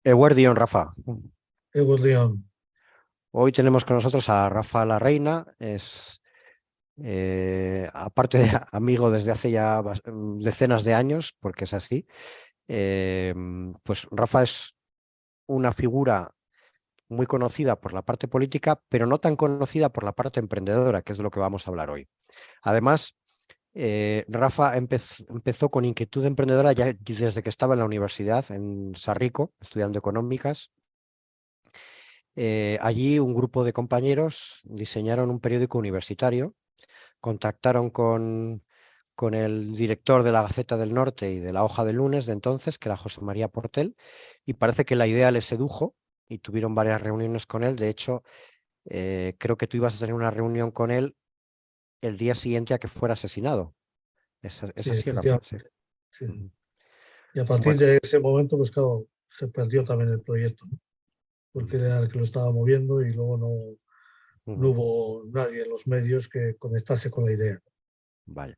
Eguerdión, Rafa. Eguerdión. Hoy tenemos con nosotros a Rafa Larreina. Es, aparte de amigo desde hace ya decenas de años, porque es así, pues Rafa es una figura muy conocida por la parte política, pero no tan conocida por la parte emprendedora, que es de lo que vamos a hablar hoy. Además, Rafa empezó con inquietud emprendedora ya desde que estaba en la universidad, en Sarrico, estudiando económicas. Allí un grupo de compañeros diseñaron un periódico universitario, contactaron con el director de la Gaceta del Norte y de la Hoja del Lunes de entonces, que era José María Portel, y parece que la idea les sedujo y tuvieron varias reuniones con él. De hecho, creo que tú ibas a tener una reunión con él el día siguiente a que fuera asesinado. ¿Es Sí, así, Rafa? Sí. efectivamente. Sí. Ujú. Y a partir Bueno. de ese momento, pues claro, se perdió también el proyecto, ¿no? Porque era el que lo estaba moviendo y luego no Ujú. hubo nadie en los medios que conectase con la idea. Vale.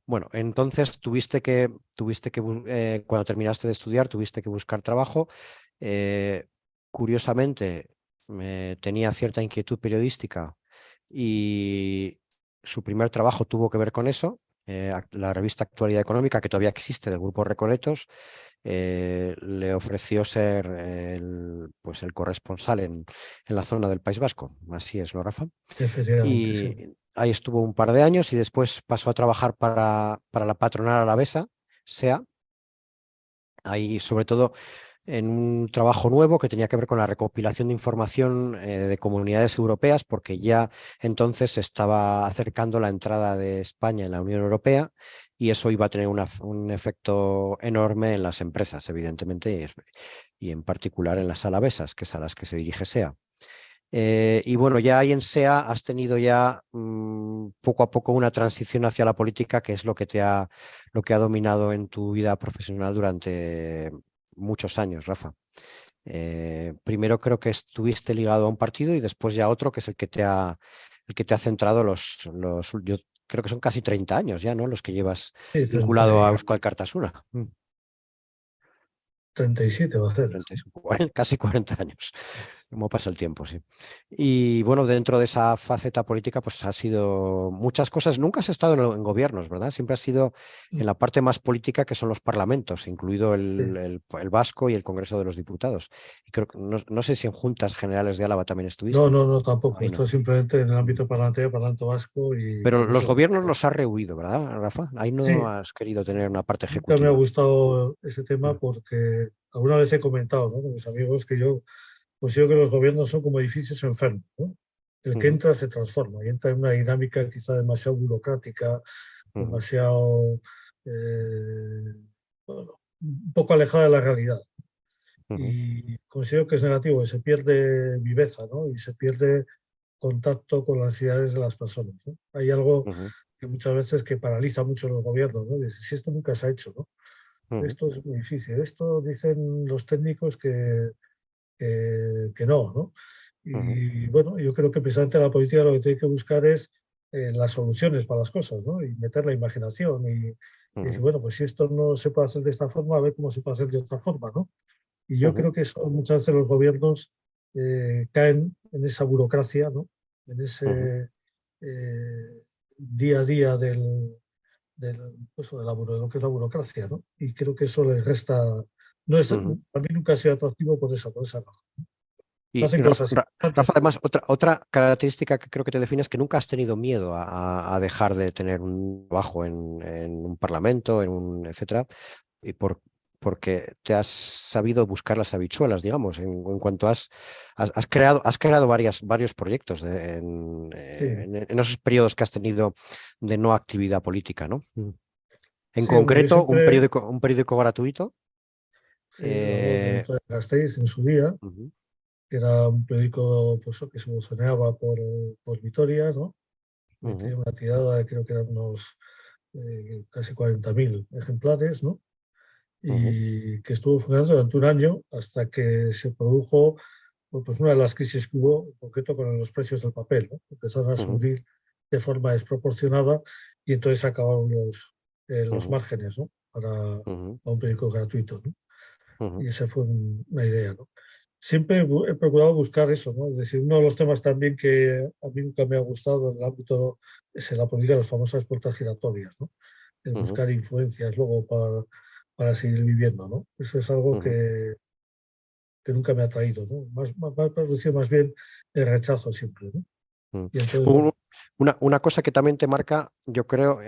Bueno, entonces cuando terminaste de estudiar, tuviste que buscar trabajo. Eh, Curiosamente, tenía cierta inquietud periodística y su primer trabajo tuvo que ver con eso. La revista Actualidad Económica, que todavía existe, del Grupo Recoletos, le ofreció ser pues el corresponsal en la zona del País Vasco. Así es, ¿no, Rafa? Efectivamente, sí. Y ahí estuvo un par de años y después pasó a trabajar para la patronal alavesa, SEA, ahí sobre todo en un trabajo nuevo que tenía que ver con la recopilación de información de comunidades europeas, porque ya entonces se estaba acercando la entrada de España en la Unión Europea y eso iba a tener un efecto enorme en las empresas, evidentemente, y en particular en las alavesas, que es a las que se dirige SEA. Y bueno, ya ahí en SEA has tenido ya poco a poco una transición hacia la política, que es lo que ha dominado en tu vida profesional durante muchos años, Rafa. Primero creo que estuviste ligado a un partido y después ya otro, que es el que te ha centrado yo creo que son casi 30 años ya, ¿no? Los que llevas Sí, vinculado a Euskal Cartasuna. 37 va a ser. Casi 40 años. Cómo pasa el tiempo, sí. Y bueno, dentro de esa faceta política, pues ha sido muchas cosas. Nunca has estado en gobiernos, ¿verdad? Siempre has sido en la parte más política, que son los parlamentos, incluido Sí. el Vasco y el Congreso de los Diputados. Y creo que no sé si en Juntas Generales de Álava también No, estuviste. no, no, tampoco. Ahí no. Esto es simplemente en el Mm. ámbito parlamentario, Parlamento Vasco y Pero los Congreso. gobiernos los has rehuido, ¿verdad, Rafa? Ahí no Sí, has querido tener una parte nunca me ha ejecutiva. gustado ese tema Mm, porque alguna vez he comentado, ¿no?, con mis amigos que yo considero que los gobiernos son como edificios enfermos, ¿no? El que ujú, entra se transforma y entra en una dinámica quizá demasiado burocrática, ujú, demasiado, bueno, un poco alejada de la realidad. ujú, Y considero que es negativo, que se pierde viveza, ¿no? Y se pierde contacto con las necesidades de las personas, ¿no? Hay algo ujú, que muchas veces que paraliza mucho los gobiernos, ¿no? Dice, si esto nunca se ha hecho, ¿no? ujú, Esto es muy difícil. Esto dicen los técnicos que no, ¿no? ujú, Y bueno, yo creo que precisamente la política lo que tiene que buscar es las soluciones para las cosas, ¿no? Y meter la imaginación y decir, ujú, bueno, pues si esto no se puede hacer de esta forma, a ver cómo se puede hacer de otra forma, ¿no? Y yo ujú, creo que eso, muchas veces los gobiernos caen en esa burocracia, ¿no? En ujú, ese día a día pues, de lo que es la burocracia, ¿no? Y creo que eso les resta, no es, ujú. a mí nunca ha sido atractivo por esa razón. Y Hacen cosas Rafa, importantes. además, otra característica que creo que te define es que nunca has tenido miedo a dejar de tener un trabajo en un parlamento, etcétera, y porque te has sabido buscar las habichuelas, digamos, en cuanto has creado varios proyectos Sí, en esos periodos que has tenido de no actividad política, ¿no? En sí, hombre, yo concreto, siempre, un periódico gratuito. sí, la voz de eh, Vitoria Gasteiz en su día, Ujú, que era un periódico pues, que se buzoneaba por Vitoria, ¿no? ujú, Tenía una tirada de creo que eran unos casi 40.000 ejemplares, ¿no? ujú, Y que estuvo funcionando durante un año hasta que se produjo pues, una de las crisis que hubo, en concreto con los precios del papel, ¿no? Empezaron a ujú, subir de forma desproporcionada y entonces acabaron los ujú, márgenes, ¿no? Para ujú. un periódico gratuito, ¿no? ujú, Y esa fue una idea, ¿no? Siempre he procurado buscar eso, ¿no? Es decir, uno de los temas también que a mí nunca me ha gustado en el ámbito es en la política, las famosas puertas giratorias, ¿no? El ujú, buscar influencias luego para seguir viviendo, ¿no? Eso es algo ujú. que nunca me ha traído, ¿no? Más producido más bien el rechazo siempre, ¿no? Mm. Y entonces, Un- bueno, una cosa que también te marca, yo creo,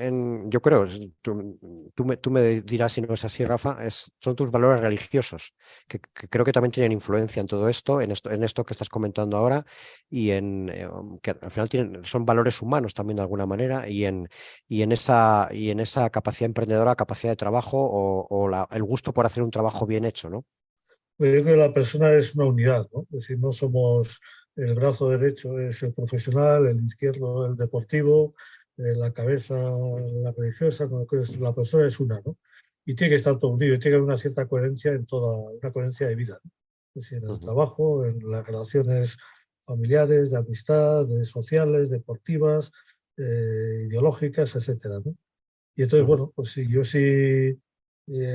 tú me dirás si no es así, Rafa, son tus valores religiosos, que creo que también tienen influencia en todo esto, en esto que estás comentando ahora, y que al final son valores humanos también de alguna manera, y en esa capacidad emprendedora, capacidad de trabajo o el gusto por hacer un trabajo bien hecho, ¿no? pues yo creo que la persona es una unidad, ¿no? Es decir, no somos el brazo derecho es el profesional, el izquierdo el deportivo, la cabeza la religiosa, no, que la persona es una, ¿no? Y tiene que estar todo unido, y tiene que haber una cierta coherencia en toda, una coherencia de vida, ¿no? Es decir, en el Ujú, trabajo, en las relaciones familiares, de amistad, sociales, deportivas, ideológicas, etcétera, ¿no? Y entonces, ujú, bueno, pues sí, yo sí,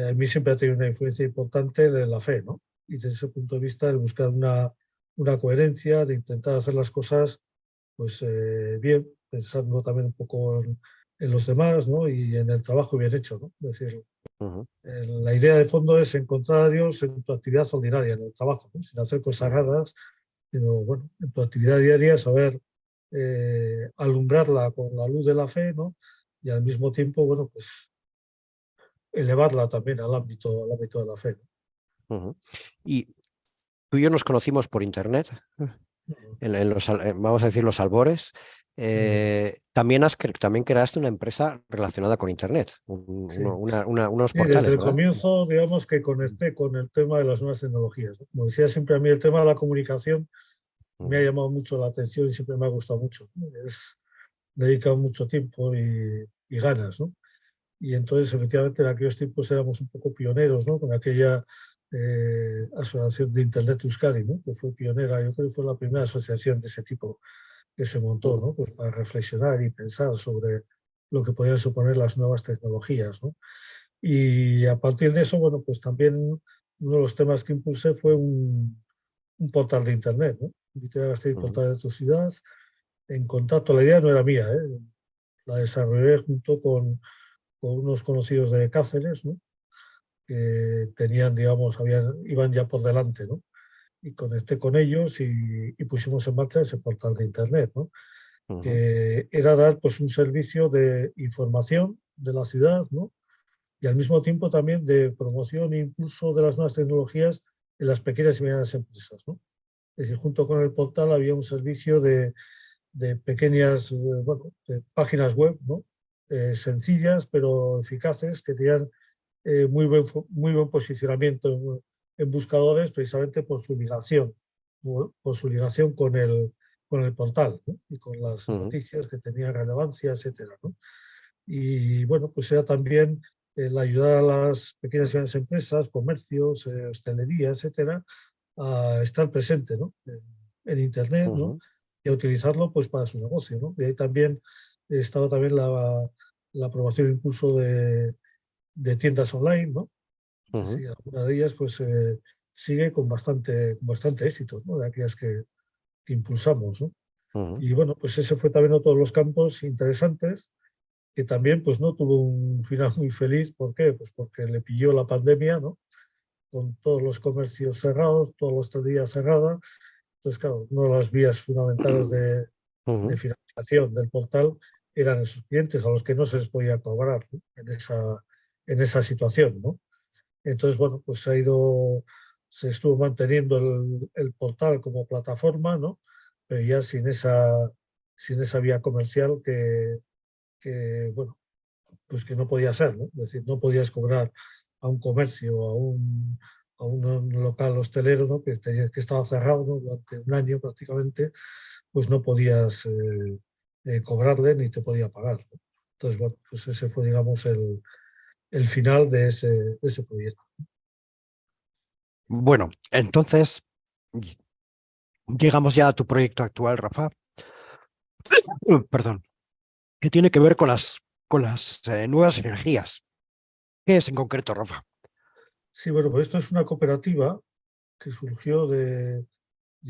a mí siempre ha tenido una influencia importante en la fe, ¿no? Y desde ese punto de vista, el buscar una coherencia, de intentar hacer las cosas, pues bien, pensando también un poco en los demás, ¿no? Y en el trabajo bien hecho, ¿no? Es decir, ujú, la idea de fondo es encontrar a Dios en tu actividad ordinaria, en el trabajo, ¿no? Sin hacer cosas ujú, raras, sino, bueno, en tu actividad diaria saber alumbrarla con la luz de la fe, ¿no? Y al mismo tiempo, bueno, pues elevarla también al ámbito de la fe. ujú. Y tú y yo nos conocimos por internet, ¿No? vamos a decir, los albores. Sí, También creaste una empresa relacionada con internet, sí. unos Sí, desde portales, el ¿verdad? comienzo, digamos que conecté con el tema de las nuevas tecnologías, ¿no? Como decía siempre a mí, el tema de la comunicación me ha Ujú, llamado mucho la atención y siempre me ha gustado mucho, ¿no? Dedicado mucho tiempo y ganas, ¿no? Y entonces, efectivamente, en aquellos tiempos éramos un poco pioneros, ¿no? Con aquella asociación de Internet Euskadi, ¿no? Que fue pionera, yo creo que fue la primera asociación de ese tipo que se montó, ujú, ¿no? Pues para reflexionar y pensar sobre lo que podían suponer las nuevas tecnologías, ¿no? Y a partir de eso, bueno, pues también uno de los temas que impulsé fue un portal de Internet, ¿no? Invité a Gasteiz ujú, Portal de tu ciudad, en contacto, la idea no era mía, ¿eh? La desarrollé junto con unos conocidos de Cáceres, ¿no? Que tenían, digamos, iban ya por delante, ¿no? Y conecté con ellos y pusimos en marcha ese portal de Internet, ¿no? ujú, Que era dar pues, un servicio de información de la ciudad, ¿no? Y al mismo tiempo también de promoción e impulso de las nuevas tecnologías en las pequeñas y medianas empresas, ¿no? Es decir, junto con el portal había un servicio de pequeñas bueno, de páginas web, ¿no? Sencillas pero eficaces que tenían muy buen posicionamiento en buscadores precisamente por su ligación, por su ligación con el portal, ¿no? Y con las ujú, noticias que tenían relevancia, etcétera, ¿no? Y bueno, pues era también el ayudar a las pequeñas y grandes empresas, comercios, hostelería, etcétera, a estar presente, ¿no? En Internet, ¿no? ujú, Y a utilizarlo pues para su negocio, ¿no? Y ahí también estaba también la aprobación e impulso de tiendas online, ¿no? ujú, Sí, alguna de ellas pues sigue con bastante éxito, ¿no? De aquellas que impulsamos, ¿no? ujú, Y bueno, pues ese fue también otro de los campos interesantes que también pues no tuvo un final muy feliz. ¿Por qué? Pues porque le pilló la pandemia, ¿no? Con todos los comercios cerrados, toda la hostelería cerrada. Entonces, claro, una de las vías fundamentales de ujú, financiación del portal eran esos clientes a los que no se les podía cobrar, ¿no? En esa situación, ¿no? Entonces, bueno, pues se estuvo manteniendo el portal como plataforma, ¿no? Pero ya sin esa vía comercial bueno, pues que no podía ser, ¿no? Es decir, no podías cobrar a un comercio, a un local hostelero, ¿no? Que estaba cerrado, ¿no? Durante un año prácticamente, pues no podías cobrarle ni te podía pagar, ¿no? Entonces, bueno, pues ese fue, digamos, el final de ese proyecto. Bueno, entonces llegamos ya a tu proyecto actual, Rafa. Perdón, que tiene que ver con las nuevas energías. ¿Qué es en concreto, Rafa? Sí, bueno, pues esto es una cooperativa que surgió de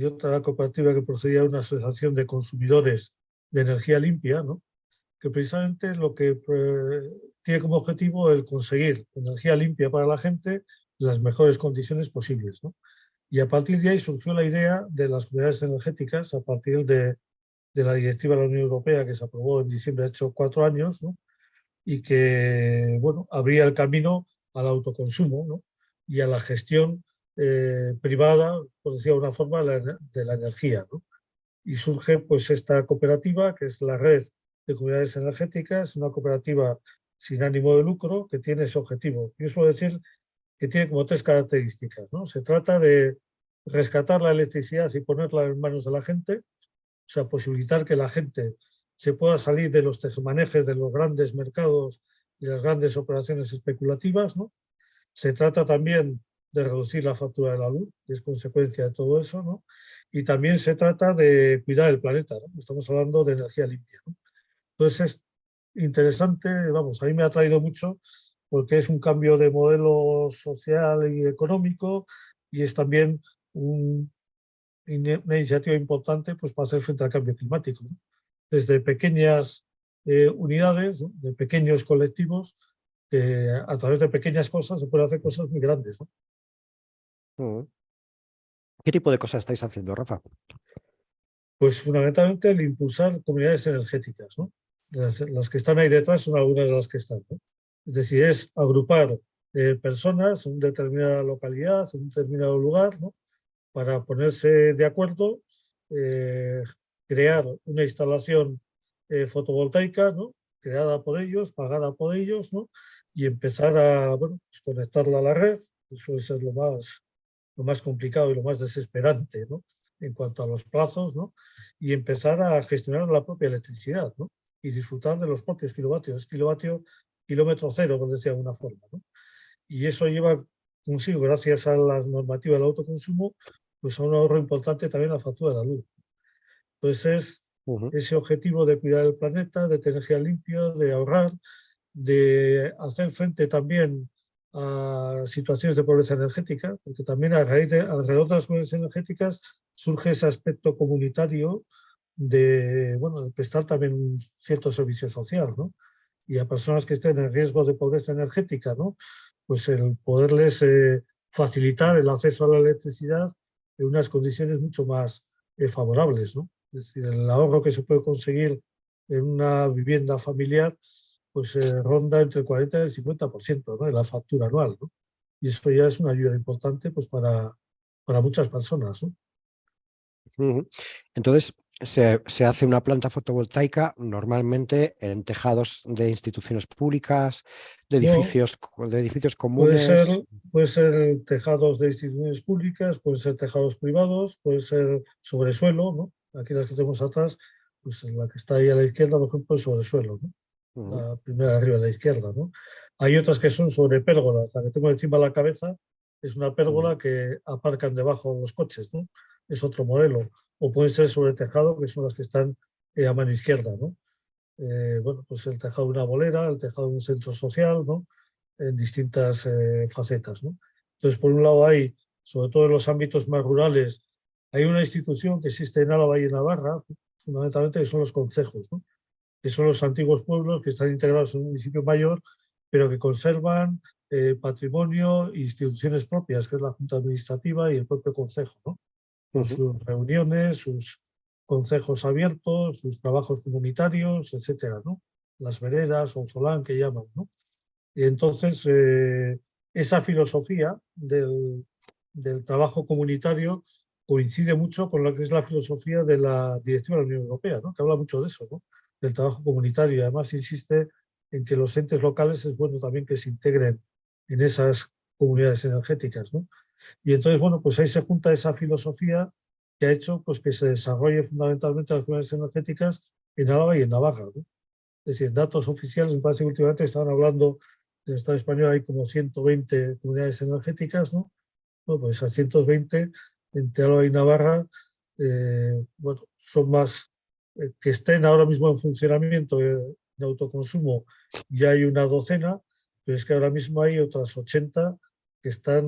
otra cooperativa que procedía de una asociación de consumidores de energía limpia, ¿no? Que precisamente lo que tiene como objetivo el conseguir energía limpia para la gente en las mejores condiciones posibles, ¿no? Y a partir de ahí surgió la idea de las comunidades energéticas a partir de la directiva de la Unión Europea que se aprobó en diciembre, de hecho 4 años, ¿no? Y que, bueno, abría el camino al autoconsumo, ¿no? Y a la gestión privada, por decirlo de una forma, de la energía, ¿no? Y surge pues esta cooperativa, que es la Red de Comunidades Energéticas, una cooperativa sin ánimo de lucro que tiene ese objetivo. Yo suelo decir que tiene como 3 características, ¿no? Se trata de rescatar la electricidad y ponerla en manos de la gente, o sea, posibilitar que la gente se pueda salir de los tejemanejes de los grandes mercados y las grandes operaciones especulativas, ¿no? Se trata también de reducir la factura de la luz, que es consecuencia de todo eso, ¿no? Y también se trata de cuidar el planeta, ¿no? Estamos hablando de energía limpia, ¿no? Entonces es interesante, vamos, a mí me ha traído mucho porque es un cambio de modelo social y económico y es también un, una iniciativa importante pues, para hacer frente al cambio climático, ¿no? Desde pequeñas unidades, ¿no? De pequeños colectivos, a través de pequeñas cosas se pueden hacer cosas muy grandes, ¿no? Mm. ¿Qué tipo de cosas estáis haciendo, Rafa? Pues fundamentalmente el impulsar comunidades energéticas, ¿no? Las que están ahí detrás son algunas de las que están, ¿no? Es decir, es agrupar personas en una determinada localidad, en un determinado lugar, ¿no? Para ponerse de acuerdo, eh, crear una instalación fotovoltaica, ¿no? Creada por ellos, pagada por ellos, ¿no? Y empezar a, bueno, pues conectarla a la red, que suele ser lo más complicado y lo más desesperante, ¿no? En cuanto a los plazos, ¿no? Y empezar a gestionar la propia electricidad, ¿no? Y disfrutar de los propios kilovatios. Es kilómetro cero, por decir de alguna forma, ¿no? Y eso lleva consigo, gracias a las normativas del autoconsumo, pues a un ahorro importante también en la factura de la luz. Entonces Ujú. ese objetivo de cuidar el planeta, de tener energía limpia, de ahorrar, de hacer frente también a situaciones de pobreza energética, porque también alrededor de las comunidades energéticas surge ese aspecto comunitario de, bueno, de prestar también un cierto servicio social, ¿no? Y a personas que estén en riesgo de pobreza energética, ¿no? Pues el poderles facilitar el acceso a la electricidad en unas condiciones mucho más favorables, ¿no? Es decir, el ahorro que se puede conseguir en una vivienda familiar pues ronda entre el 40 y el 50%, ¿no? De la factura anual, ¿no? Y eso ya es una ayuda importante pues para muchas personas, ¿no? Ujú. Entonces, se hace una planta fotovoltaica normalmente en tejados de instituciones públicas, No, de edificios puede ser, comunes. puede ser tejados de instituciones públicas, pueden ser tejados privados, puede ser sobre suelo, ¿no? Aquí las que tenemos atrás, pues la que está ahí a la izquierda, por ejemplo, es sobre suelo, ¿no? Ujú, La primera de arriba a la izquierda, ¿no? Hay otras que son sobre pérgolas. La que tengo encima de la cabeza es una ujú, pérgola que aparcan debajo los coches, ¿no? Es otro modelo. O pueden ser sobre tejado, que son las que están a mano izquierda, ¿no? Bueno, pues el tejado de una bolera, el tejado de un centro social, ¿no? En distintas facetas, ¿no? Entonces, por un lado hay, sobre todo en los ámbitos más rurales, hay una institución que existe en Álava y en Navarra, fundamentalmente, que son los concejos, ¿no? Que son los antiguos pueblos que están integrados en un municipio mayor, pero que conservan patrimonio e instituciones propias, que es la Junta Administrativa y el propio Consejo, ¿no? Con ujú, sus reuniones, sus consejos abiertos, sus trabajos comunitarios, etcétera, ¿no? Las veredas o Solán que llaman, ¿no? Y entonces esa filosofía del trabajo comunitario coincide mucho con lo que es la filosofía de la Directiva de la Unión Europea, ¿no? Que habla mucho de eso, ¿no? Del trabajo comunitario y además insiste en que los entes locales es bueno también que se integren en esas comunidades energéticas, ¿no? Y entonces, bueno, pues ahí se junta esa filosofía que ha hecho pues, que se desarrolle fundamentalmente las comunidades energéticas en Álava y en Navarra, ¿no? Es decir, datos oficiales, me parece que últimamente estaban hablando del Estado español, hay como 120 comunidades energéticas, ¿no? Bueno, pues esas 120 entre Álava y Navarra, bueno, son más que estén ahora mismo en funcionamiento de autoconsumo, ya hay una docena, pero es que ahora mismo hay otras 80 que están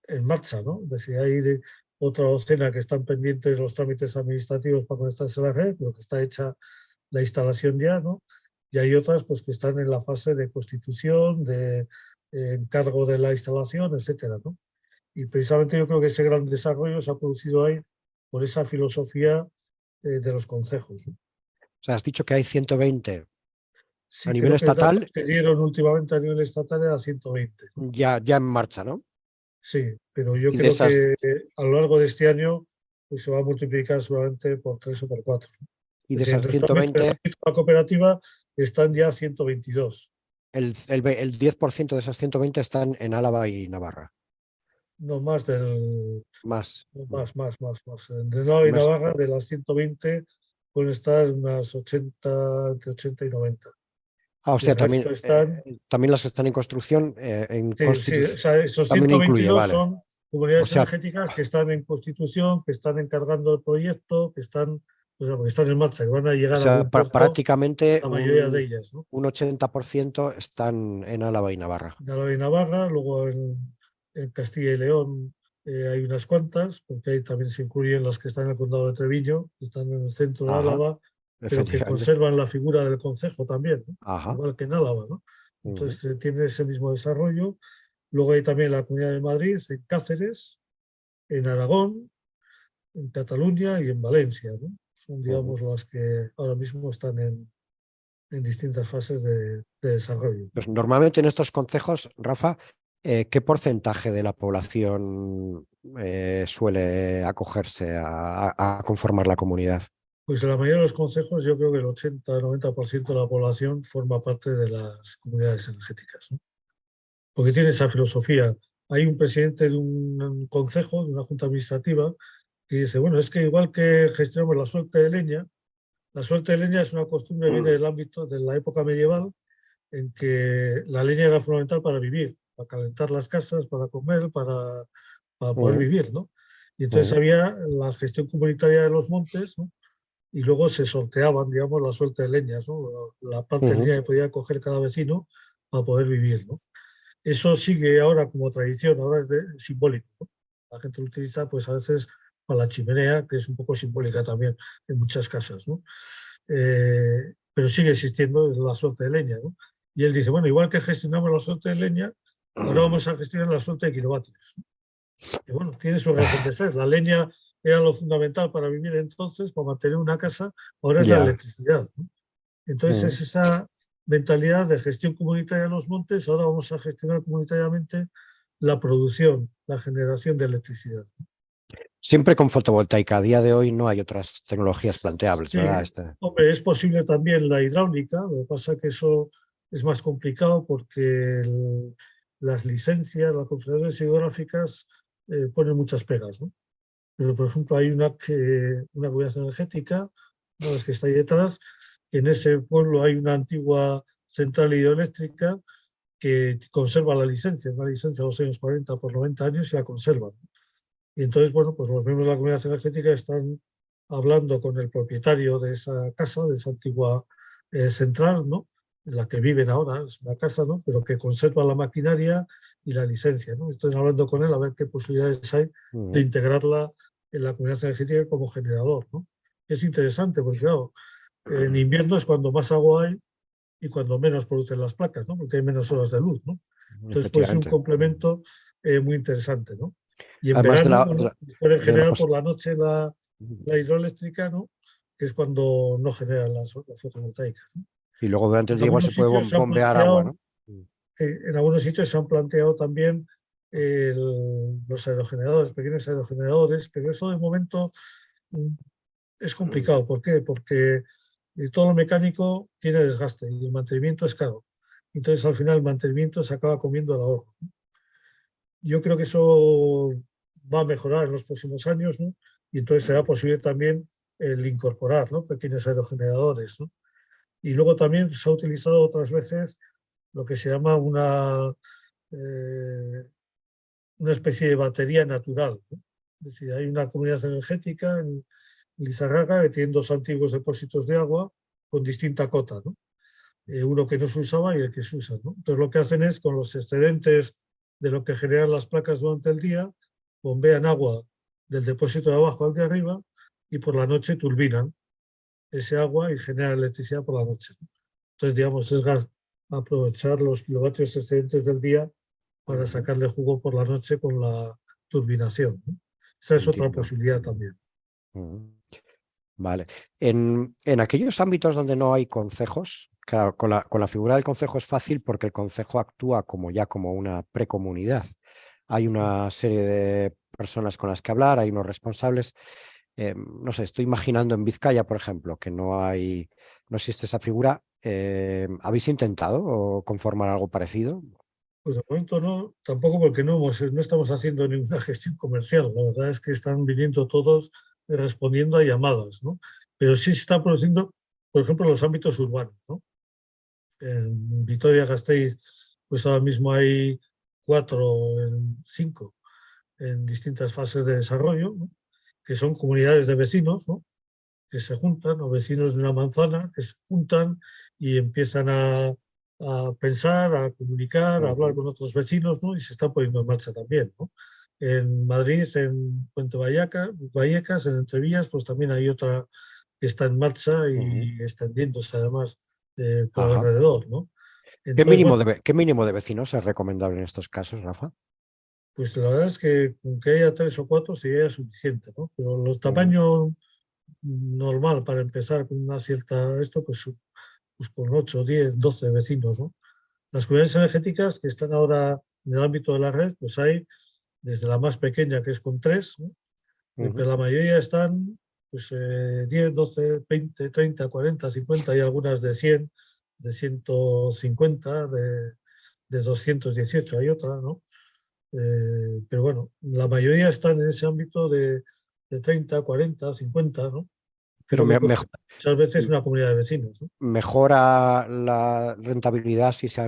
en marcha, ¿no? Es decir, hay otra docena que están pendientes de los trámites administrativos para conectarse a la red, pero que está hecha la instalación ya, ¿no? Y hay otras pues, que están en la fase de constitución, de encargo de la instalación, etcétera, ¿no? Y precisamente yo creo que ese gran desarrollo se ha producido ahí por esa filosofía de los concejos, ¿no? O sea, has dicho que hay 120 a Sí, nivel creo que el dato estatal que dieron últimamente a nivel estatal era 120, ¿no? ya en marcha, ¿no? Sí, pero yo Y de creo esas, que a lo largo de este año pues, se va a multiplicar seguramente por 3 o por 4. y Es de decir, en esas nuestro ámbito, en el 120, ámbito de la cooperativa están ya 122. el 10% de esas 120 están en Álava y Navarra. No más del. Más. No, más. De lado y Más. Navarra, de las 120, pueden estar unas 80, entre 80 y 90. Ah, o Y sea, el resto están. también las que están en construcción, en Sí, o constitución, sea, esos también incluye, 122 vale. son O comunidades sea, energéticas que están en constitución, que están encargando el proyecto, que están, o sea, que están en marcha, que van a llegar a buen puerto, prácticamente la mayoría de ellas, ¿no? un 80% están en Álava y Navarra. De Álava y Navarra, luego en Castilla y León hay unas cuantas, porque ahí también se incluyen las que están en el condado de Treviño, que están en el centro de Ajá, Álava, pero que efectivamente. conservan la figura del concejo también, ¿no? Ajá. Igual que en Álava, ¿no? Ujú. Entonces tiene ese mismo desarrollo. Luego hay también la Comunidad de Madrid, en Cáceres, en Aragón, en Cataluña y en Valencia, ¿no? Son, Ujú. digamos, las que ahora mismo están en distintas fases de desarrollo. Pues normalmente en estos concejos, Rafa, ¿qué porcentaje de la población suele acogerse a conformar la comunidad? Pues en la mayoría de los consejos yo creo que el 80-90% de la población forma parte de las comunidades energéticas, ¿no? Porque tiene esa filosofía. Hay un presidente de un consejo, de una junta administrativa, que dice, bueno, es que igual que gestionamos la suerte de leña, la suerte de leña es una costumbre que viene del ámbito de la época medieval, en que la leña era fundamental para vivir, para calentar las casas, para comer, para poder Ujú, vivir, ¿no? Y entonces ujú, había la gestión comunitaria de los montes, ¿no? Y luego se sorteaban, digamos, la suerte de leñas, ¿no? La parte de ujú. leña que podía coger cada vecino para poder vivir, ¿no? Eso sigue ahora como tradición, ahora es simbólico, ¿no? La gente lo utiliza pues a veces para la chimenea, que es un poco simbólica también en muchas casas, ¿no? Pero sigue existiendo la suerte de leña, ¿no? Y él dice, bueno, igual que gestionamos la suerte de leña, ahora vamos a gestionar la suerte de kilovatios. Y bueno, tiene su razón de ser. La leña era lo fundamental para vivir entonces, para mantener una casa, ahora es la Ya. electricidad, ¿no? Entonces Ujú. es esa mentalidad de gestión comunitaria de los montes, ahora vamos a gestionar comunitariamente la producción, la generación de electricidad. Siempre con fotovoltaica. A día de hoy no hay otras tecnologías planteables, Sí, ¿verdad? hombre, es posible también la hidráulica, lo que pasa es que eso es más complicado porque las licencias, las confederaciones hidrográficas ponen muchas pegas, ¿no? Pero, por ejemplo, hay una comunidad energética, una de las que está ahí detrás, que en ese pueblo hay una antigua central hidroeléctrica que conserva la licencia, una licencia de los años 40 por 90 años y la conservan. Y entonces, bueno, pues los miembros de la comunidad energética están hablando con el propietario de esa casa, de esa antigua central, ¿no? En la que viven ahora, es una casa, ¿no? Pero que conserva la maquinaria y la licencia, ¿no? Estoy hablando con él a ver qué posibilidades hay de Ujú. integrarla en la comunidad energética como generador, ¿no? Es interesante porque, claro, en invierno es cuando más agua hay y cuando menos producen las placas, ¿no? Porque hay menos horas de luz, ¿no? Entonces puede ser un Efectivamente. complemento muy interesante, ¿no? Y en Además verano, bueno, pues pueden de la generar pos- por la noche la hidroeléctrica, ¿no? Que es cuando no generan las fotovoltaicas, ¿no? Y luego durante el En día igual se algunos puede sitios se han bombear agua, planteado, ¿no? en algunos sitios se han planteado también los aerogeneradores, pequeños aerogeneradores, pero eso de momento mm, es complicado. ¿Por qué? Porque todo lo mecánico tiene desgaste y el mantenimiento es caro. Entonces, al final, el mantenimiento se acaba comiendo el ahorro. Yo creo que eso va a mejorar en los próximos años, ¿no? Y entonces será posible también el incorporar, ¿no? Pequeños aerogeneradores, ¿no? Y luego también se ha utilizado otras veces lo que se llama una especie de batería natural, ¿no? Es decir, hay una comunidad energética en Lizarraga que tiene dos antiguos depósitos de agua con distinta cota, ¿no? Uno que no se usaba y el que se usa, ¿no? Entonces lo que hacen es con los excedentes de lo que generan las placas durante el día, bombean agua del depósito de abajo al de arriba y por la noche turbinan ese agua y generan electricidad por la noche. Entonces, digamos, es aprovechar los kilovatios excedentes del día para sacarle jugo por la noche con la turbinación, ¿no? Esa es otra Entiendo. posibilidad también. Vale. En aquellos ámbitos donde no hay concejos, claro, con la figura del concejo es fácil porque el concejo actúa como una precomunidad. Hay una serie de personas con las que hablar, hay unos responsables. No sé, estoy imaginando en Vizcaya, por ejemplo, que no existe esa figura. ¿Habéis intentado conformar algo parecido? Pues de momento no, tampoco porque no estamos haciendo ninguna gestión comercial. La verdad es que están viniendo todos respondiendo a llamadas, ¿no? Pero sí se está produciendo, por ejemplo, en los ámbitos urbanos, ¿no? En Vitoria-Gasteiz, pues ahora mismo hay 5 en distintas fases de desarrollo, ¿no? Que son comunidades de vecinos, ¿no? Que se juntan, o vecinos de una manzana, que se juntan y empiezan a pensar, a comunicar, a hablar con otros vecinos, ¿no? Y se está poniendo en marcha también, ¿no? En Madrid, en Puente Vallecas, en Entrevías, pues también hay otra que está en marcha y extendiéndose además por Ajá. alrededor, ¿no? ¿Qué Entonces, mínimo bueno, qué mínimo de vecinos es recomendable en estos casos, Rafa? pues la verdad es que con que haya 3 o 4 sería suficiente, ¿no? Pero los tamaños normal para empezar con una cierta, pues con 8, 10, 12 vecinos, ¿no? Las comunidades energéticas que están ahora en el ámbito de la red, pues hay desde la más pequeña, que es con 3, ¿no? Pero la mayoría están pues, 10, 12, 20, 30, 40, 50 y algunas de 100, de 150, de 218, hay otra, ¿no? Pero bueno, la mayoría están en ese ámbito de 30, 40, 50, ¿no? Que es Pero lo que muchas veces una comunidad de vecinos, ¿no? ¿mejora la rentabilidad si se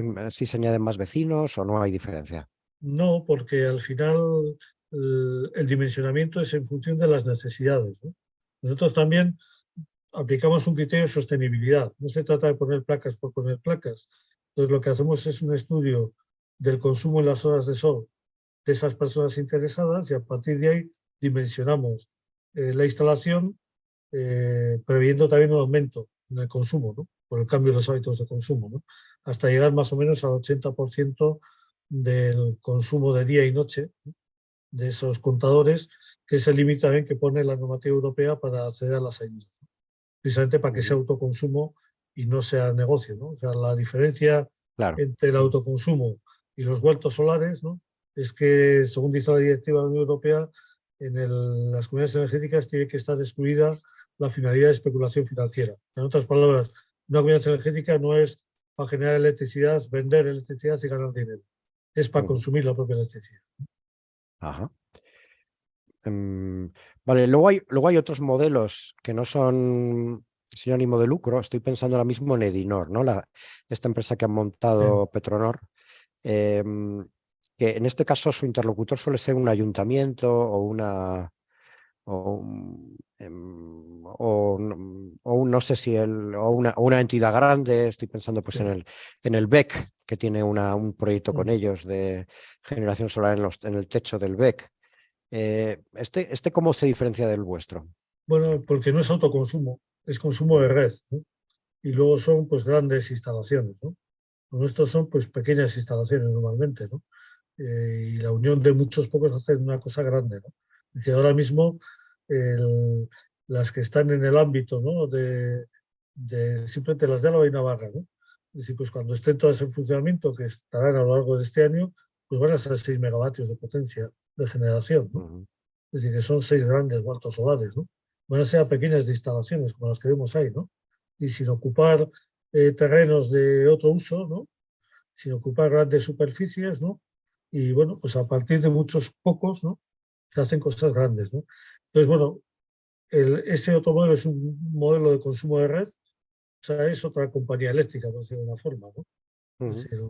añaden más vecinos o no hay diferencia? No, porque al final el dimensionamiento es en función de las necesidades, ¿no? Nosotros también aplicamos un criterio de sostenibilidad. No se trata de poner placas por poner placas. Entonces lo que hacemos es un estudio del consumo en las horas de sol de esas personas interesadas y a partir de ahí dimensionamos la instalación previendo también un aumento en el consumo, ¿no? Por el cambio de los hábitos de consumo, ¿no? Hasta llegar más o menos al 80% del consumo de día y noche, ¿no? De esos contadores, que es el límite también que pone la normativa europea para acceder a las ayudas, ¿no? Precisamente para que sea autoconsumo y no sea negocio, ¿no? O sea, la diferencia Claro. entre el autoconsumo y los huertos solares, ¿no? Es que, según dice la directiva de la Unión Europea, las comunidades energéticas tiene que estar excluida la finalidad de especulación financiera. En otras palabras, una comunidad energética no es para generar electricidad, vender electricidad y ganar dinero. Es para consumir la propia electricidad. Ajá. Vale, luego hay otros modelos que no son sin ánimo de lucro. Estoy pensando ahora mismo en Edinor, ¿no? Esta empresa que han montado Petronor, que en este caso su interlocutor suele ser un ayuntamiento no sé si o una entidad grande. Estoy pensando pues en el BEC, que tiene un proyecto con ellos de generación solar en el techo del BEC. ¿Este cómo se diferencia del vuestro? Bueno, porque no es autoconsumo, es consumo de red, ¿no? Y luego son pues grandes instalaciones, ¿no? Lo nuestro son pues pequeñas instalaciones normalmente, ¿no? Y la unión de muchos pocos hace una cosa grande, ¿no? Y que ahora mismo las que están en el ámbito, ¿no? de simplemente las de Álava y Navarra, ¿no? Es decir, pues cuando estén todas en funcionamiento, que estarán a lo largo de este año, pues van a ser 6 megavatios de potencia de generación, ¿no? Es decir, que son 6 grandes huertos solares, ¿no? Van a ser pequeñas instalaciones como las que vemos ahí, ¿no? Y sin ocupar terrenos de otro uso, ¿no? Sin ocupar grandes superficies, ¿no? Y bueno, pues a partir de muchos pocos, ¿no? Se hacen cosas grandes, ¿no? Entonces, bueno, ese otro modelo es un modelo de consumo de red, o sea, es otra compañía eléctrica, por decirlo de una forma, ¿no? Es decir,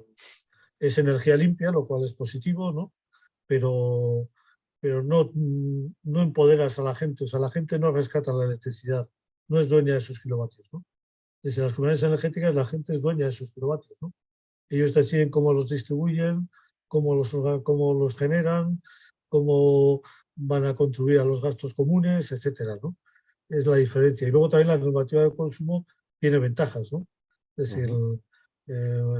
es energía limpia, lo cual es positivo, ¿no? Pero, pero no empoderas a la gente, o sea, la gente no rescata la electricidad, no es dueña de sus kilovatios, ¿no? Desde las comunidades energéticas la gente es dueña de sus kilovatios, ¿no? Ellos deciden cómo los distribuyen, cómo los generan, cómo van a contribuir a los gastos comunes, etcétera, ¿no? Es la diferencia. Y luego también la normativa de consumo tiene ventajas, ¿no? Es decir,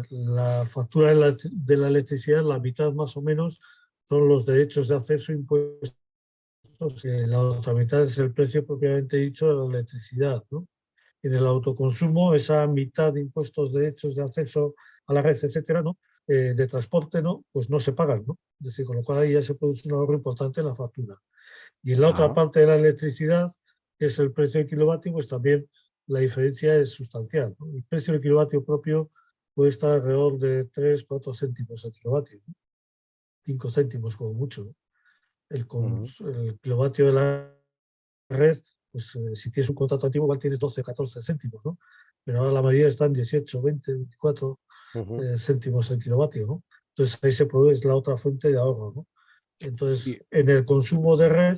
la factura de la electricidad, la mitad más o menos son los derechos de acceso impuestos, la otra mitad es el precio propiamente dicho de la electricidad, ¿no? En el autoconsumo, esa mitad de impuestos, derechos de acceso a la red, etcétera, ¿no? De transporte, ¿no? Pues no se pagan, ¿no? Es decir, con lo cual ahí ya se produce un ahorro importante en la factura. Y en la otra Ajá. parte de la electricidad, que es el precio de kilovatio, pues también la diferencia es sustancial, ¿no? El precio del kilovatio propio puede estar alrededor de 3-4 céntimos el kilovatio, ¿no? 5 céntimos como mucho, ¿no? El kilovatio de la red, pues si tienes un contrato antiguo igual tienes 12-14 céntimos, ¿no? Pero ahora la mayoría están 18, 20, 24 céntimos el kilovatio, ¿no? Entonces ahí se produce la otra fuente de ahorro, ¿no? Y, Entonces, en el consumo de red,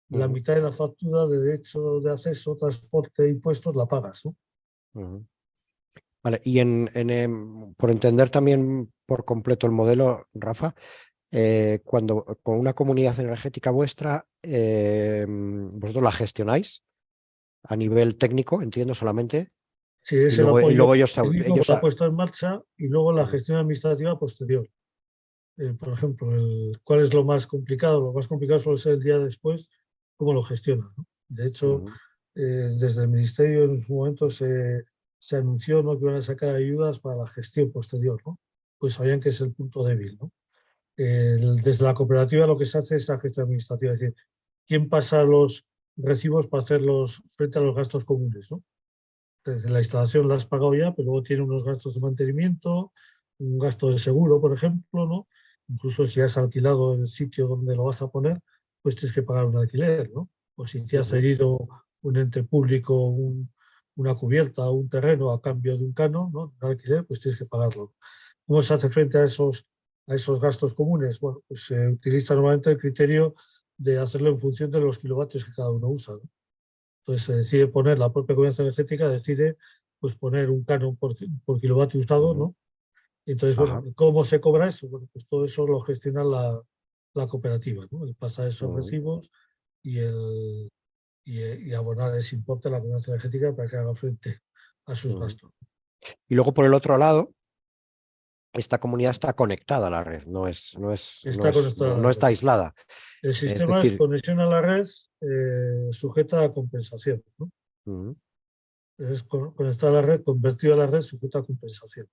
la ujú, mitad de la factura de derecho de acceso, transporte e impuestos la pagas, ¿no? ujú. Vale, y por entender también por completo el modelo, Rafa, cuando con una comunidad energética vuestra, vosotros la gestionáis a nivel técnico, entiendo solamente, Si es el y apoyo luego técnico ellos para la puesta en marcha y luego la ujú, gestión administrativa posterior. Por ejemplo, ¿cuál es lo más complicado? Lo más complicado suele ser el día después, cómo lo gestiona, ¿no? De hecho, ujú, desde el Ministerio en su momento se anunció, ¿no?, que iban a sacar ayudas para la gestión posterior, ¿no? Pues sabían que es el punto débil, ¿no? Desde la cooperativa lo que se hace es la gestión administrativa, es decir, quién pasa los recibos para hacerlos frente a los gastos comunes, ¿no? Desde la instalación la has pagado ya, pero luego tiene unos gastos de mantenimiento, un gasto de seguro, por ejemplo, ¿no? Incluso si has alquilado el sitio donde lo vas a poner, pues tienes que pagar un alquiler, ¿no? O si te ha ujú, cedido un ente público una cubierta o un terreno a cambio de un canon, ¿no? Un alquiler, pues tienes que pagarlo. ¿Cómo se hace frente a esos gastos comunes? Bueno, pues se utiliza normalmente el criterio de hacerlo en función de los kilovatios que cada uno usa, ¿no? Entonces se decide poner, la propia comunidad energética decide pues poner un canon por kilovatio usado, ujú, ¿no? Y entonces, bueno, ajá, ¿cómo se cobra eso? Bueno, pues todo eso lo gestiona la cooperativa, ¿no? El pasar esos ujú, recibos y, y abonar ese importe a la comunidad energética para que haga frente a sus ujú. gastos. Y luego por el otro lado, esta comunidad está conectada a la red, Está conectada a no la red. está aislada. El Es sistema es decir, conexión a la red sujeta a compensación, ¿no? ujú, Es conectar a la red, convertido a la red sujeta a compensación.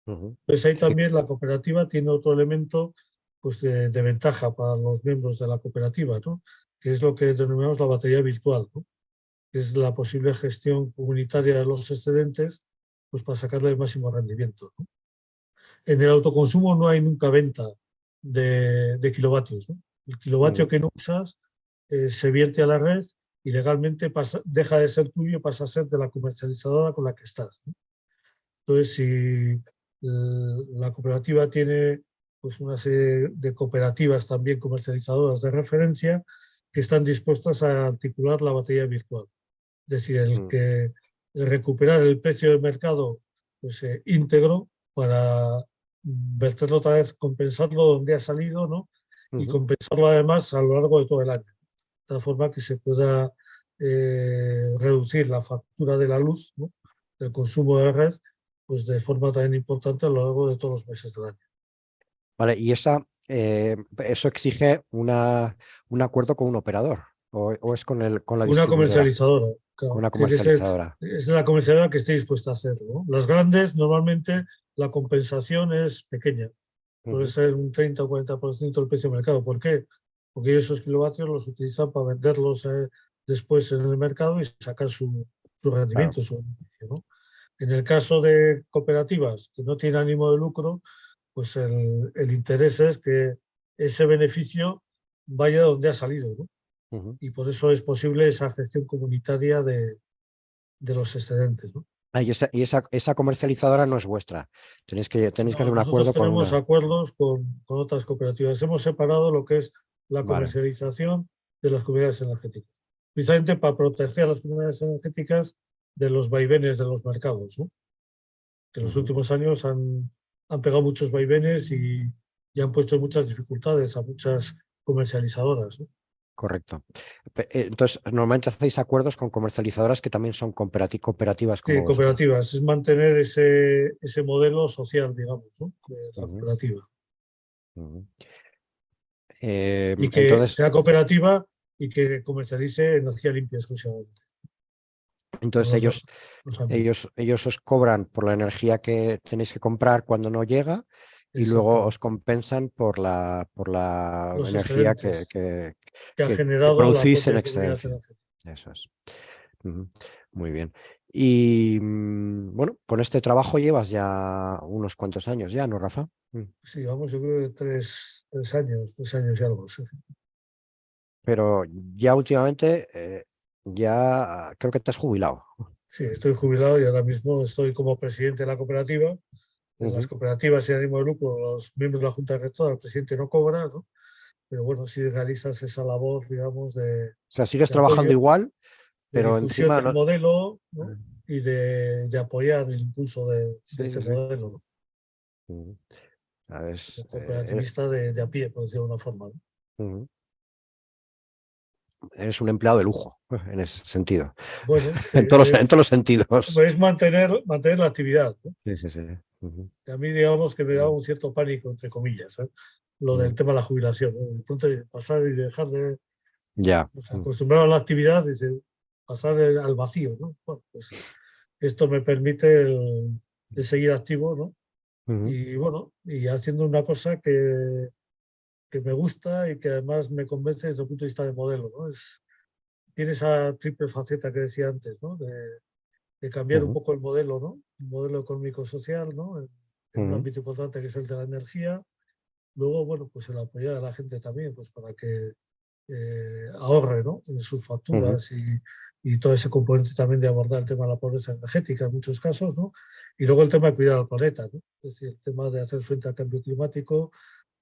ujú, Pues ahí sí, también la cooperativa tiene otro elemento pues, de ventaja para los miembros de la cooperativa, ¿no? Que es lo que denominamos la batería virtual, ¿no? Que es la posible gestión comunitaria de los excedentes pues, para sacarle el máximo rendimiento, ¿no? En el autoconsumo no hay nunca venta de kilovatios, ¿no? El kilovatio ujú, que no usas se vierte a la red y legalmente deja de ser tuyo y pasa a ser de la comercializadora con la que estás, ¿no? Entonces, si la cooperativa tiene pues, una serie de cooperativas también comercializadoras de referencia que están dispuestas a articular la batería virtual. Es decir, ujú, recuperar el precio del mercado pues, íntegro para verterlo otra vez, compensarlo donde ha salido, ¿no? Y ujú. compensarlo además a lo largo de todo el año, de tal forma que se pueda reducir la factura de la luz, ¿no?, del consumo de red, pues de forma también importante a lo largo de todos los meses del año. Vale, y eso exige un acuerdo con un operador o es con la Una distribuidora, comercializadora, con claro, una tiene que ser, comercializadora. es la comercializadora que esté dispuesta a hacerlo, ¿no? Las grandes, normalmente la compensación es pequeña, puede Ujú, ser un 30 o 40% del precio de mercado. ¿Por qué? Porque esos kilovatios los utilizan para venderlos después en el mercado y sacar su claro. rendimiento, su beneficio, ¿no? En el caso de cooperativas que no tienen ánimo de lucro, pues el interés es que ese beneficio vaya donde ha salido, ¿no? Ujú. Y por eso es posible esa gestión comunitaria de los excedentes, ¿no? Ah, esa comercializadora no es vuestra. Tenéis que No, hacer un nosotros acuerdo con tenemos una. acuerdos con otras cooperativas. Hemos separado lo que es la Vale. comercialización de las comunidades energéticas, precisamente para proteger a las comunidades energéticas de los vaivenes de los mercados, ¿no? Que en los Ujú, últimos años han pegado muchos vaivenes y han puesto muchas dificultades a muchas comercializadoras, ¿no? Correcto. Entonces, normalmente hacéis acuerdos con comercializadoras que también son cooperativas Sí, como vosotros. cooperativas, es mantener ese modelo social, digamos, ¿no? De la Ujú, cooperativa. ujú. Y que Entonces, sea cooperativa y que comercialice energía limpia exclusivamente. Son entonces los dos, ellos, los ámbitos. ellos os cobran por la energía que tenéis que comprar cuando no llega y luego os Exactamente. compensan por la Los energía excedentes que ha que generado la producís en propia comunidad excedencia. energética. Eso es. Ujú. Muy bien. Y bueno, con este trabajo llevas ya unos cuantos años ya, ¿no, Rafa? Sí, vamos, yo creo que 3 años y algo. Sí. Pero ya últimamente, ya creo que te has jubilado. Sí, estoy jubilado y ahora mismo estoy como presidente de la cooperativa. En las Ujú. cooperativas sin ánimo de lucro, los miembros de la Junta Directora, el presidente no cobra, ¿no? Pero bueno, sí realizas esa labor, digamos, O sea, sigues de trabajando apoyo, igual, de pero difusión encima del no. modelo, ¿no? Y de apoyar el impulso de Sí, este sí, sí. modelo, ¿no? Ujú. ¿Sabes? Como cooperativista de a pie, por decirlo de una forma, ¿no? Ujú. Eres un empleado de lujo, en ese sentido. Bueno, En todos los sentidos. es mantener la actividad, ¿no? Sí, sí, sí. Ujú. A mí, digamos, que me da un cierto pánico, entre comillas, ¿eh? Lo del Ujú. tema de la jubilación, ¿no? De pronto pasar y dejar de, Ya. pues, acostumbrado a la actividad y pasar al vacío, ¿no? Bueno, pues esto me permite el seguir activo, ¿no? Ujú. Y bueno, y haciendo una cosa que me gusta y que además me convence desde el punto de vista de modelo, ¿no? Tiene esa triple faceta que decía antes, ¿no? De cambiar un Ujú. poco el modelo, ¿no? El modelo económico-social, ¿no? En un Ujú. ámbito importante que es el de la energía. Luego, bueno, pues el apoyar a la gente también, pues para que ahorre, ¿no? En sus Ujú. facturas y todo ese componente también de abordar el tema de la pobreza energética en muchos casos, ¿no? Y luego el tema de cuidar al planeta, ¿no? Es decir, el tema de hacer frente al cambio climático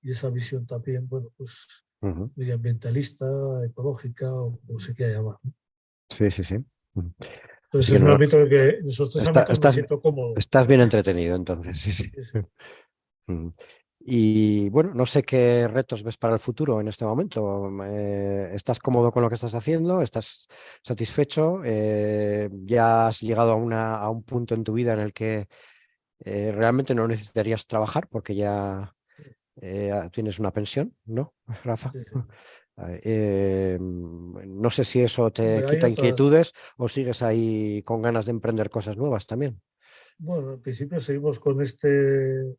y esa visión también, bueno, pues Ujú. medioambientalista, ecológica o como se quiera llamar, ¿no? Sí, sí, sí. Ujú. Así Entonces que es un no, ámbito en el que en esos tres ámbitos me estás, siento cómodo. estás bien entretenido, entonces, sí, sí. Sí, sí. Mm. Y bueno, no sé qué retos ves para el futuro en este momento. ¿Estás cómodo con lo que estás haciendo? ¿Estás satisfecho? ¿Ya has llegado a un punto en tu vida en el que realmente no necesitarías trabajar porque ya tienes una pensión, ¿no, Rafa? Sí, sí. No sé si eso te Hombre, hay quita otras. inquietudes o sigues ahí con ganas de emprender cosas nuevas también. Bueno, en principio seguimos con este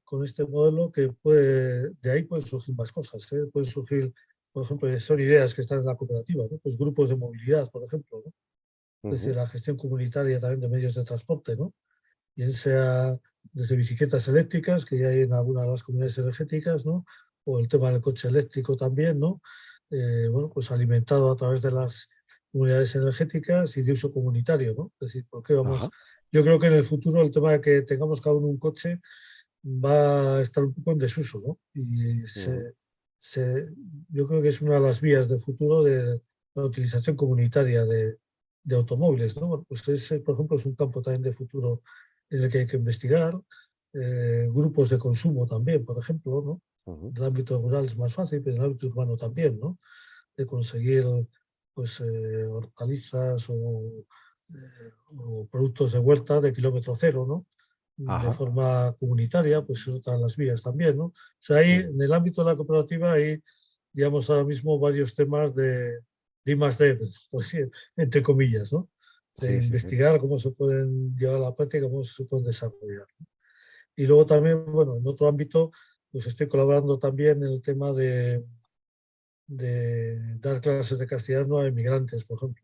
modelo que puede, de ahí pueden surgir más cosas, ¿eh? Pueden surgir, por ejemplo, son ideas que están en la cooperativa, ¿no? Pues grupos de movilidad, por ejemplo, ¿no? Es decir, Ujú. la gestión comunitaria también de medios de transporte, ¿no? Bien sea desde bicicletas eléctricas, que ya hay en algunas de las comunidades energéticas, ¿no? O el tema del coche eléctrico también, ¿no? Bueno, pues alimentado a través de las comunidades energéticas y de uso comunitario, ¿no? Es decir, ¿por qué Ajá. vamos? Yo creo que en el futuro el tema de que tengamos cada uno un coche va a estar un poco en desuso, ¿no? Y Ujú. yo creo que es una de las vías de futuro de la utilización comunitaria de automóviles, ¿no? Bueno, pues ese, por ejemplo, es un campo también de futuro en el que hay que investigar. Grupos de consumo también, por ejemplo, ¿no? Ujú. En el ámbito rural es más fácil, pero en el ámbito urbano también, ¿no? De conseguir pues hortalizas o productos de huerta de kilómetro cero, ¿no? De Ajá. forma comunitaria, pues es otra de las vías también, ¿no? O sea, ahí Ujú. en el ámbito de la cooperativa hay, digamos, ahora mismo varios temas de I+D, pues, sí, entre comillas, ¿no? De Sí, sí, sí. investigar cómo se pueden llevar a la práctica, cómo se pueden desarrollar. Y luego también, bueno, en otro ámbito, pues estoy colaborando también en el tema de dar clases de castellano a inmigrantes, por ejemplo,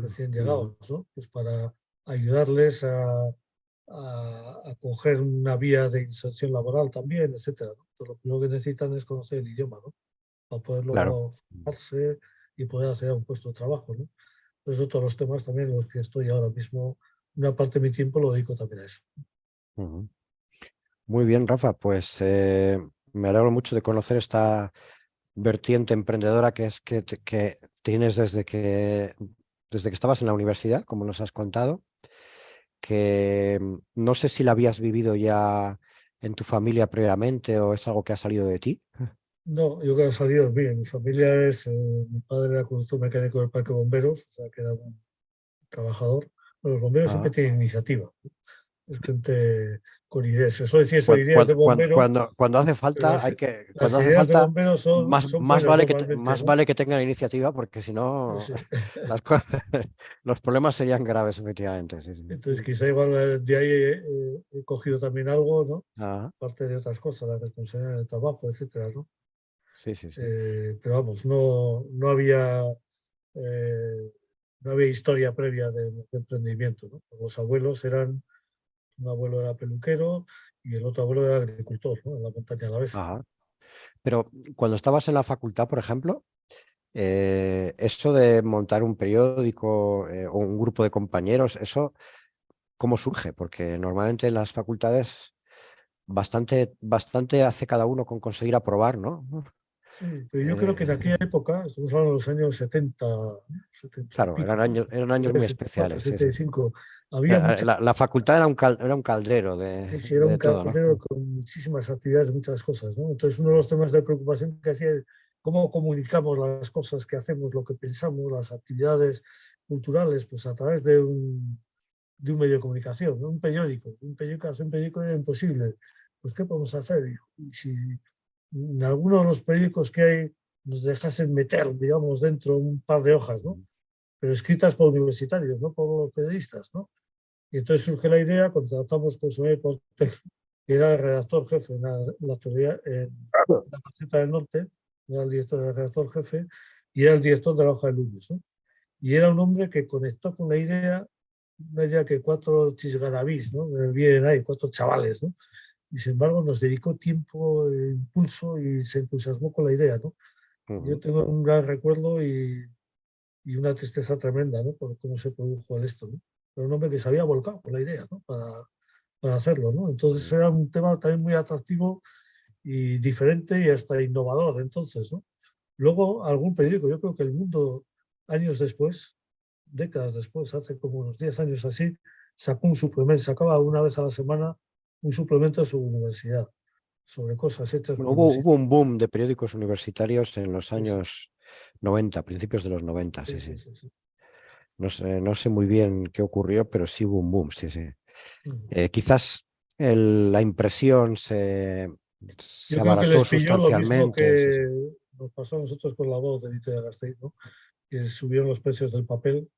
recién llegados, Ujú. ¿no? Pues para ayudarles a coger una vía de inserción laboral también, etcétera, ¿no? Pero lo primero que necesitan es conocer el idioma, ¿no? Para poder Claro. luego formarse y poder acceder a un puesto de trabajo, ¿no? Entonces, otros los temas también en los que estoy ahora mismo, una parte de mi tiempo lo dedico también a eso. Ujú. Muy bien, Rafa. Pues me alegro mucho de conocer esta vertiente emprendedora que es que tienes desde que estabas en la universidad, como nos has contado, que no sé si la habías vivido ya en tu familia previamente o es algo que ha salido de ti? No, yo creo que ha salido bien. Mi familia es, mi padre era conductor mecánico del Parque de Bomberos, o sea que era un trabajador. Bueno, los bomberos siempre Ah. tienen iniciativa, es gente con ideas. Se suele decir eso, ideas de Cuando, bombero, cuando hace pero falta, las cuando hace ideas de falta, bombero son más buenas vale normalmente, más ¿no? vale que tengan iniciativa, porque si Sí, no, sí. las los problemas serían graves, efectivamente. Sí, sí. Entonces, quizá igual de ahí he cogido también algo, ¿no? Ah, Aparte de otras cosas, la responsabilidad del trabajo, etcétera, ¿no? sí, sí, sí. Pero vamos, no había, no había historia previa de emprendimiento, ¿no? Los abuelos eran, un abuelo era peluquero y el otro abuelo era agricultor, ¿no? En la montaña alavesa. Ajá. Pero cuando estabas en la facultad, por ejemplo, eso de montar un periódico o un grupo de compañeros, ¿eso cómo surge? Porque normalmente en las facultades bastante hace cada uno con conseguir aprobar, ¿no? Sí, pero yo creo que en Eh, aquella época, estamos hablando de los años 70, 70 y claro, pico, ¿no? eran años muy 74, especiales, sí, sí. 75, había mucha. La facultad era un caldero Sí, sí, era un de todo, ¿no? caldero con muchísimas actividades, muchas cosas, ¿no? Entonces, uno de los temas de preocupación que hacía es cómo comunicamos las cosas que hacemos, lo que pensamos, las actividades culturales, pues a través de un medio de comunicación, ¿no? Un periódico. Hacer un periódico era imposible. Pues, ¿qué podemos hacer? Y si en algunos de los periódicos que hay nos dejasen meter, digamos, dentro un par de hojas, ¿no? Pero escritas por universitarios, no por los periodistas, ¿no? Y entonces surge la idea, contratamos con Sonia Porter, que era el redactor jefe la actualidad, en la Gaceta del Norte, era el director del redactor jefe y era el director de la hoja de lunes, ¿no? Y era un hombre que conectó con la idea, una idea que cuatro chisgarabís, ¿no? Bien ahí, cuatro chavales, ¿no? Y sin embargo nos dedicó tiempo, impulso y se entusiasmó con la idea, ¿no? Yo Ujú, tengo un gran recuerdo y una tristeza tremenda, ¿no? Por cómo se produjo el esto, ¿no? Pero un hombre que se había volcado con la idea, ¿no? Para hacerlo, ¿no? Entonces ujú. era un tema también muy atractivo y diferente y hasta innovador, entonces, ¿no? Luego algún periódico, yo creo que El Mundo, años después, décadas después, hace como unos 10 años así, sacó un suplemento, sacaba una vez a la semana un suplemento de su universidad, sobre cosas hechas Bueno, por universidad. hubo un boom de periódicos universitarios en los Sí, sí, años 90, principios de los 90, sí, sí, sí, sí. sí, sí. No sé muy bien qué ocurrió, pero sí hubo un boom, sí, sí. Mm. Quizás la impresión se Yo creo que les abarató pilló lo mismo sustancialmente, sí, sí. que nos pasó a nosotros con la voz de Vito de Gasteiz, ¿no? Que subieron los precios del papel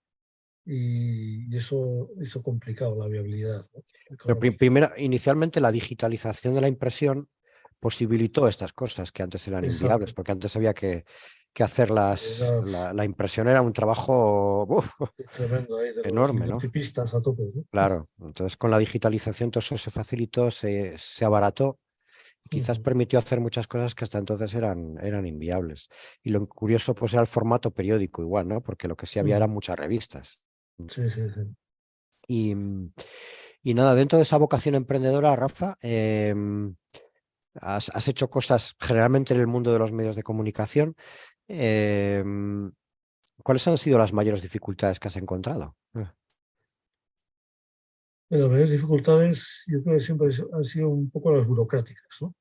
y eso hizo complicado la viabilidad, ¿no? Pero Económica. inicialmente la digitalización de la impresión posibilitó estas cosas que antes eran inviables, Exacto. porque antes había que hacer Era la impresión era un trabajo tremendo ahí de los enorme, ¿no? ligotipistas a tope, ¿no? Claro, entonces con la digitalización todo eso se facilitó, se abarató y quizás Ujú. permitió hacer muchas cosas que hasta entonces eran inviables. Y lo curioso pues era el formato periódico igual, ¿no? Porque lo que sí había eran Ujú. muchas revistas. Sí, sí, sí. Y, y nada, dentro de esa vocación emprendedora, Rafa, has hecho cosas generalmente en el mundo de los medios de comunicación. em, ¿Cuáles han sido las mayores dificultades que has encontrado? Bueno, las mayores dificultades yo creo que siempre han sido un poco las burocráticas, ¿no?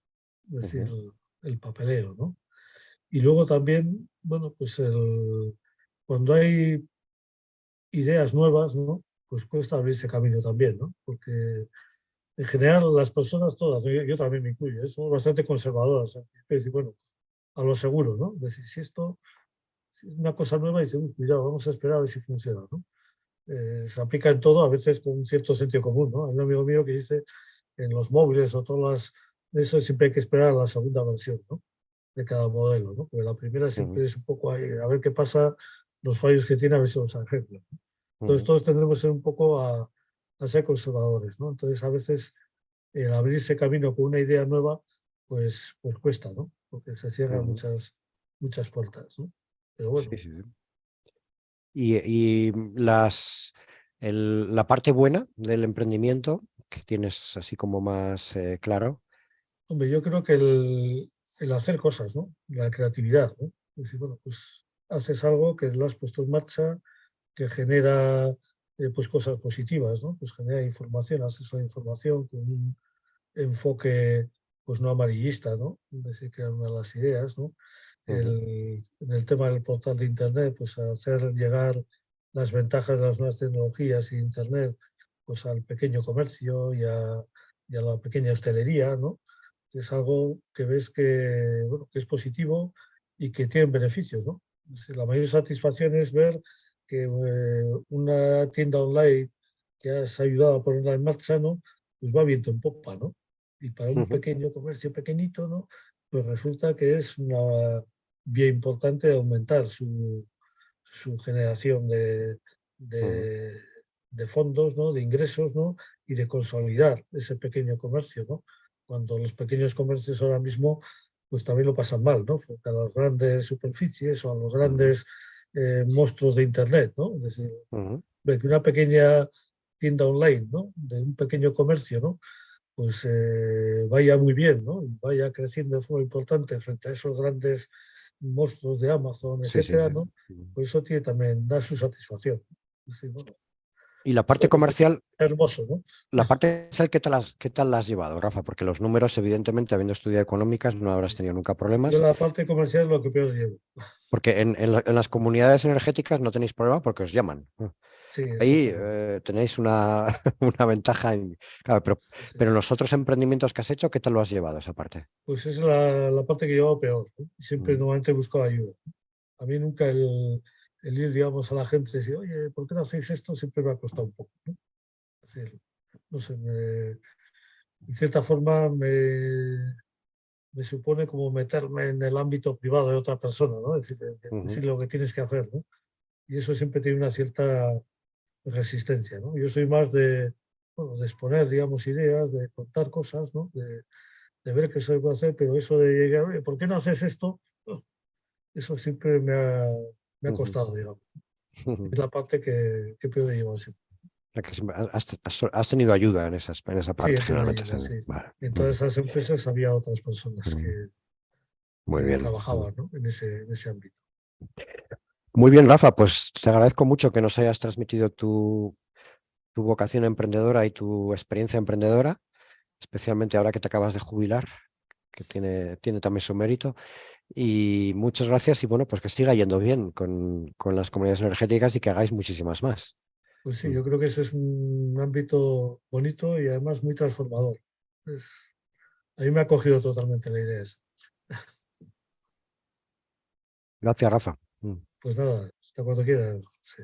Es decir, Ujú, el papeleo, ¿no? Y luego también, bueno, pues cuando hay ideas nuevas, ¿no? Pues cuesta abrirse camino también, ¿no? Porque en general las personas todas, yo también me incluyo, somos bastante conservadoras. Es decir, bueno, a lo seguro, ¿no? Es decir, si esto es una cosa nueva, dice, uy, cuidado, vamos a esperar a ver si funciona, ¿no? Se aplica en todo, a veces con un cierto sentido común, ¿no? Hay un amigo mío que dice en los móviles o todas las, eso siempre hay que esperar a la segunda versión, ¿no? De cada modelo, ¿no? Porque la primera ujú, siempre es un poco ahí, a ver qué pasa, los fallos que tiene, a ver si los arregla. Entonces ujú, todos tendremos que ser un poco a ser conservadores, ¿no? Entonces a veces el abrirse camino con una idea nueva, pues cuesta, ¿no? Porque se cierran ujú. muchas puertas, ¿no? Pero Sí, bueno, sí, sí. Y la parte buena del emprendimiento, que tienes así como más claro. hombre, yo creo que el hacer cosas, ¿no? La creatividad, ¿no? Es decir, bueno, pues haces algo que lo has puesto en marcha, que genera pues cosas positivas, ¿no? Pues genera información, acceso a la información enfoque pues no amarillista, ¿no? Es decir, que una de las ideas, ¿no? En el tema del portal de Internet, pues hacer llegar las ventajas de las nuevas tecnologías y Internet pues al pequeño comercio y a la pequeña hostelería, ¿no? Que es algo que ves que, bueno, que es positivo y que tiene beneficios, ¿no? Es decir, la mayor satisfacción es ver que una tienda online que has ayudado a ponerla en marcha, ¿no? Pues va viento en popa, ¿no? Y para un pequeño comercio pequeñito, ¿no? Pues resulta que es una vía importante de aumentar su generación de fondos, ¿no? De ingresos, ¿no? Y de consolidar ese pequeño comercio, ¿no? Cuando los pequeños comercios ahora mismo pues también lo pasan mal, ¿no? Frente a las grandes superficies o a los grandes monstruos de Internet, ¿no? Es decir, que una pequeña tienda online, ¿no? De un pequeño comercio, ¿no? Pues vaya muy bien, ¿no? Y vaya creciendo de forma importante frente a esos grandes monstruos de Amazon, Sí, sí, etcétera, sí. ¿no? Pues eso tiene también, da su satisfacción. Es decir, bueno, Y la eso parte es comercial, hermoso, ¿no? la parte comercial, qué tal la has llevado, Rafa? Porque los números, evidentemente, habiendo estudiado económicas, no habrás tenido nunca Yo problemas. la parte comercial es lo que peor llevo. Porque en las comunidades energéticas no tenéis problema porque os llaman. Sí, Ahí exactamente. tenéis una, una ventaja. Claro, Sí, sí. pero en los otros emprendimientos que has hecho, ¿qué tal lo has llevado esa parte? Pues esa es la parte que llevo peor, ¿no? Y siempre Mm, normalmente busco ayuda. A mí nunca el ir, digamos, a la gente y decir, oye, ¿por qué no hacéis esto? Siempre me ha costado un poco, ¿no? Es decir, no sé, en cierta forma me supone como meterme en el ámbito privado de otra persona, ¿no? Es decir, ujú, decirle lo que tienes que hacer, ¿no? Y eso siempre tiene una cierta resistencia, ¿no? Yo soy más de, bueno, de exponer, digamos, ideas, de contar cosas, ¿no? De ver qué se puede hacer, pero eso de llegar, oye, ¿por qué no haces esto? Eso siempre me ha ujú, costado, digamos. ujú. Es la parte que peor he llevado siempre. La que has tenido ayuda en esa Sí, parte, he tenido generalmente. Sí. ayuda, sí. Vale. En Mm, todas esas empresas había otras personas mm, que muy bien. Mm. trabajaban, ¿no? En ese ámbito. Muy bien, Rafa, pues te agradezco mucho que nos hayas transmitido tu vocación emprendedora y tu experiencia emprendedora, especialmente ahora que te acabas de jubilar, que tiene también su mérito. Y muchas gracias y bueno, pues que siga yendo bien con las comunidades energéticas y que hagáis muchísimas más. Pues sí, Mm. yo creo que ese es un ámbito bonito y además muy transformador. A mí me ha cogido totalmente la idea esa. Gracias, Rafa. Mm. Pues nada, hasta cuando quieras. Sí.